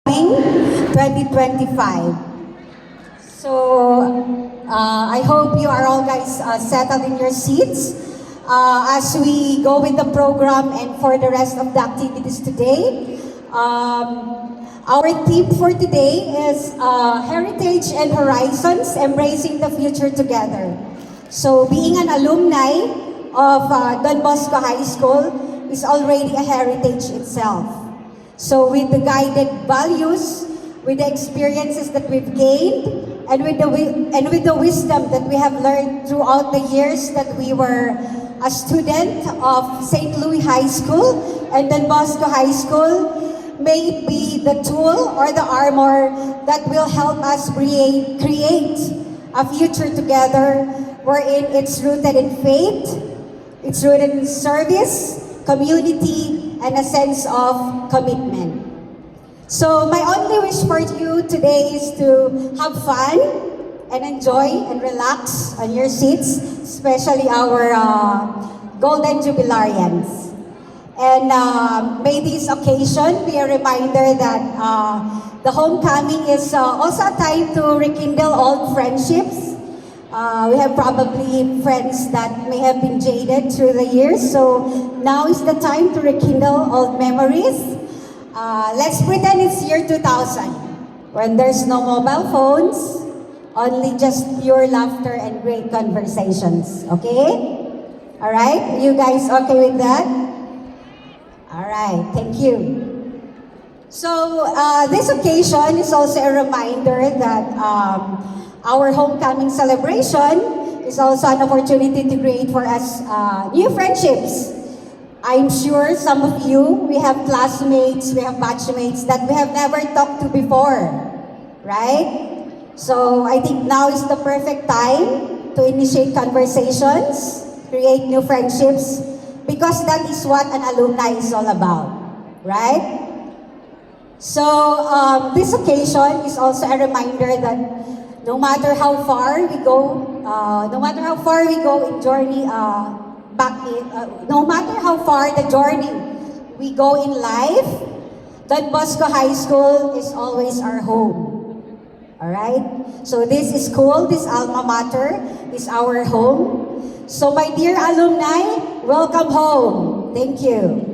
2025. So, I hope you are all guys settled in your seats as we go with the program and for the rest of the activities today. Our theme for today is Heritage and Horizons, Embracing the Future Together. So, being an alumni of Don Bosco High School is already a heritage itself. So, with the guided values, with the experiences that we've gained, and with the wisdom that we have learned throughout the years that we were a student of St. Louis High School and Don Bosco High School, may it be the tool or the armor that will help us create a future together wherein it's rooted in faith, it's rooted in service, community, and a sense of commitment. So my only wish for you today is to have fun and enjoy and relax on your seats, especially our Golden Jubilarians. And may this occasion be a reminder that the homecoming is also a time to rekindle old friendships. We have probably friends that may have been jaded through the years, so now is the time to rekindle old memories. Let's pretend it's year 2000, when there's no mobile phones, only just pure laughter and great conversations, okay? Alright, you guys okay with that? Alright, thank you. So, this occasion is also a reminder that our homecoming celebration is also an opportunity to create for us new friendships. I'm sure some of you, we have classmates, we have batchmates that we have never talked to before, right? So I think now is the perfect time to initiate conversations, create new friendships, because that is what an alumni is all about, right? So this occasion is also a reminder that no matter how far we go, in journey, no matter how far the journey we go in life, Don Bosco High School is always our home. Alright? So this is school, this alma mater is our home. So my dear alumni, welcome home. Thank you.